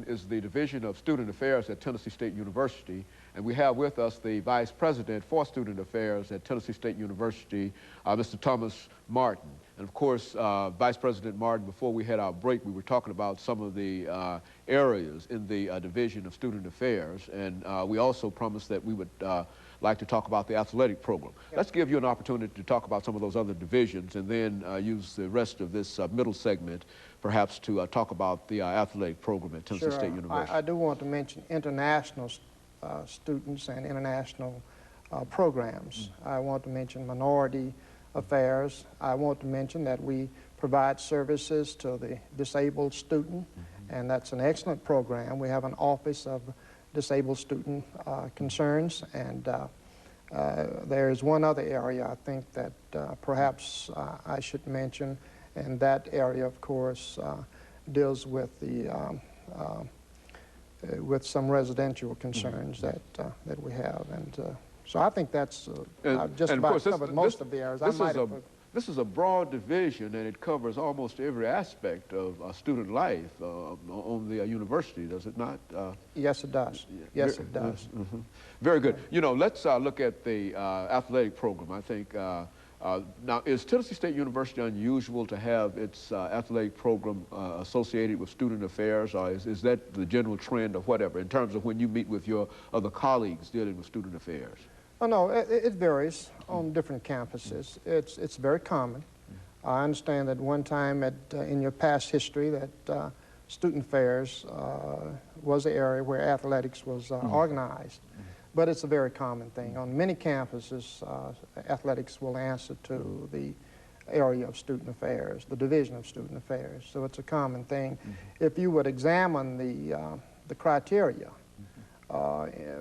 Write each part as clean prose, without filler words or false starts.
Is the Division of Student Affairs at Tennessee State University, and we have with us the Vice President for Student Affairs at Tennessee State University, Mr. Thomas Martin. And of course, Vice President Martin, before we had our break, we were talking about some of the areas in the Division of Student Affairs, and we also promised that we would like to talk about the athletic program. Yep. Let's give you an opportunity to talk about some of those other divisions, and then use the rest of this middle segment perhaps to talk about the athletic program at Tennessee State University. I do want to mention international students and international programs. I want to mention minority affairs. I want to mention that we provide services to the disabled student, and that's an excellent program. We have an Office of Disabled Student Concerns, and there is one other area I think that perhaps I should mention, and that area, of course, deals with the with some residential concerns that we have, and so I think that's just about covered most of the areas. This is a broad division, and it covers almost every aspect of student life on the university, does it not? Yes, it does. Yes, it does. Very good. You know, let's look at the athletic program. I think now, is Tennessee State University unusual to have its athletic program associated with student affairs, or is that the general trend or whatever, in terms of when you meet with your other colleagues dealing with student affairs? Oh, no, it varies on different campuses. It's very common. I understand that one time in your past history that student affairs was the area where athletics was organized. But it's a very common thing. On many campuses, athletics will answer to the area of student affairs, the Division of Student Affairs. So it's a common thing. If you would examine the criteria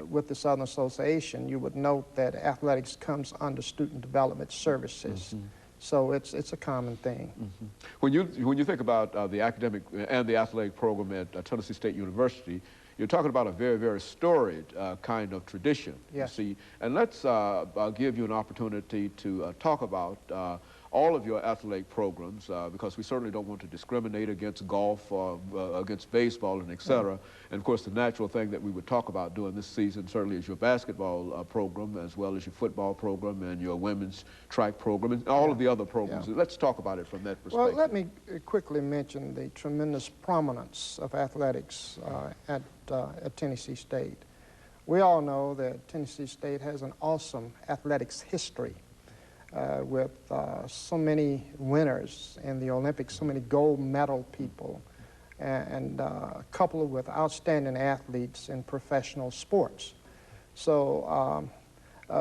with the Southern Association, you would note that athletics comes under student development services. So it's a common thing. When you think about the academic and the athletic program at Tennessee State University, you're talking about a very, very storied kind of tradition, yes. You see. And let's give you an opportunity to talk about all of your athletic programs, because we certainly don't want to discriminate against golf or against baseball and et cetera. And of course, the natural thing that we would talk about during this season certainly is your basketball program, as well as your football program and your women's track program and all of the other programs. Let's talk about it from that perspective. Well, let me quickly mention the tremendous prominence of athletics at Tennessee State. We all know that Tennessee State has an awesome athletics history with so many winners in the Olympics, so many gold medal people, and coupled with outstanding athletes in professional sports. So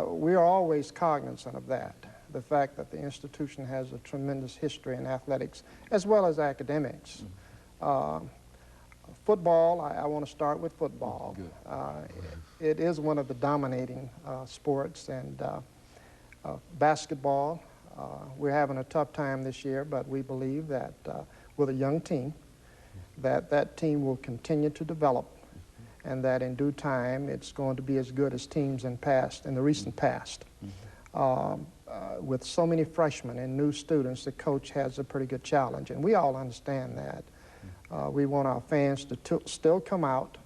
we are always cognizant of that, the fact that the institution has a tremendous history in athletics as well as academics. Football, I want to start with football. It is one of the dominating sports, and basketball, we're having a tough time this year, but we believe that with a young team, that team will continue to develop, and that in due time it's going to be as good as teams in the recent past. With so many freshmen and new students, the coach has a pretty good challenge, and we all understand that. We want our fans to still come out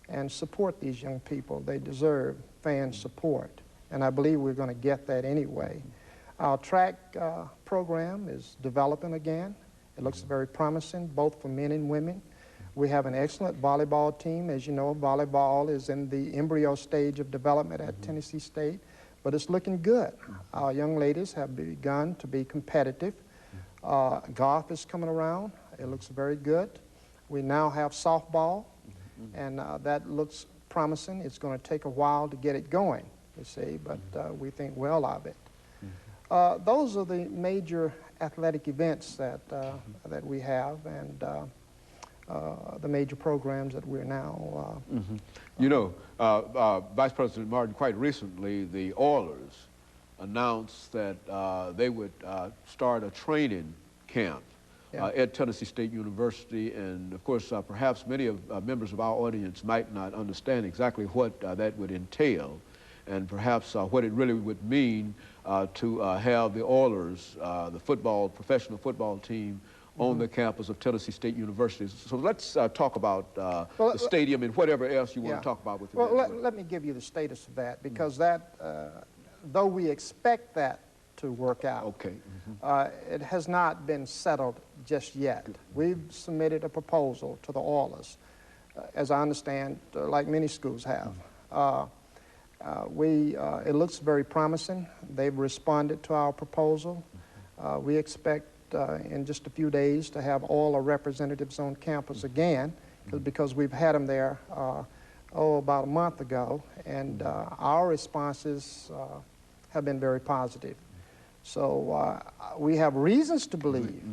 and support these young people. They deserve fan support, and I believe we're going to get that anyway. Our track program is developing again. It looks very promising, both for men and women. We have an excellent volleyball team. As you know, volleyball is in the embryo stage of development at Tennessee State, but it's looking good. Our young ladies have begun to be competitive. Golf is coming around. It looks very good. We now have softball, and that looks promising. It's going to take a while to get it going, you see, but we think well of it. Those are the major athletic events that we have, and the major programs that we're now... You know, Vice President Martin, quite recently, the Oilers announced that they would start a training camp at Tennessee State University, and of course, perhaps many of members of our audience might not understand exactly what that would entail, and perhaps what it really would mean to have the Oilers, the professional football team, on the campus of Tennessee State University. So let's talk about Well, the stadium and whatever else you want to talk about with it. Well, let me give you the status of that, because that, though we expect that to work out, Okay. it has not been settled just yet. We've submitted a proposal to the Oilers, as I understand, like many schools have. It looks very promising. They've responded to our proposal. We expect in just a few days to have all the representatives on campus again, because we've had them there about a month ago, and our responses have been very positive. So we have reasons to believe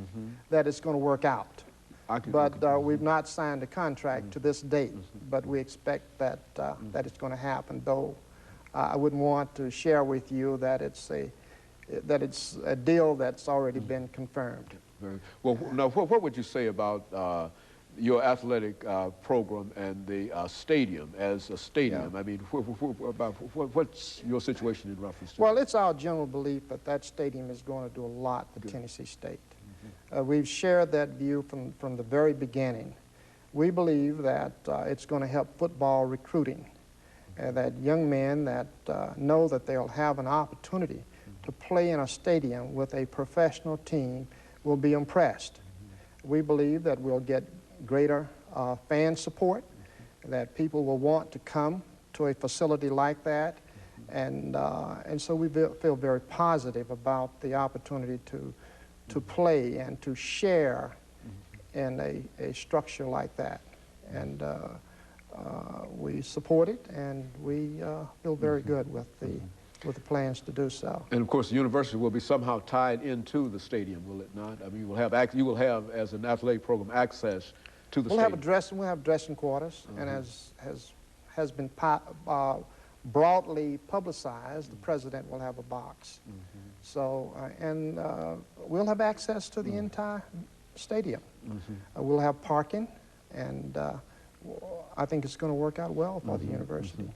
that it's going to work out. But we've not signed a contract to this date, but we expect that, that it's going to happen, though I wouldn't want to share with you that it's a deal that's already been confirmed. Well, now, what would you say about your athletic program and the stadium as a stadium? I mean, what's your situation in reference to Well, it's our general belief that that stadium is going to do a lot for Tennessee State. We've shared that view from the very beginning. We believe that it's going to help football recruiting, that young men that know that they'll have an opportunity to play in a stadium with a professional team will be impressed. We believe that we'll get greater fan support, that people will want to come to a facility like that, and so we feel very positive about the opportunity to play and to share in a structure like that. And we support it, and we feel very good with the plans to do so. And of course, the university will be somehow tied into the stadium, will it not? I mean, you will have, as an athletic program, access to the stadium. We'll have dressing quarters, and as has been broadly publicized, the president will have a box. So, and we'll have access to the entire stadium. We'll have parking, and I think it's going to work out well for the university.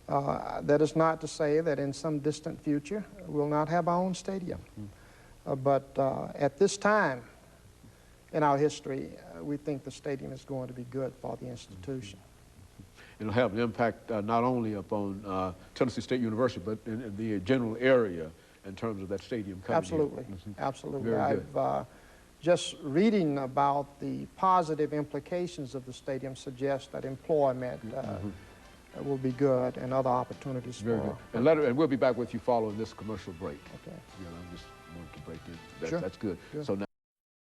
That is not to say that in some distant future we'll not have our own stadium. But at this time in our history, we think the stadium is going to be good for the institution. It'll have an impact not only upon Tennessee State University, but in the general area in terms of that stadium coming Absolutely, absolutely. Very good. I've just reading about the positive implications of the stadium suggests that employment will be good, and other opportunities Very for... good. And we'll be back with you following this commercial break. Okay. I just wanted to break in. Sure. That's good. Good. So now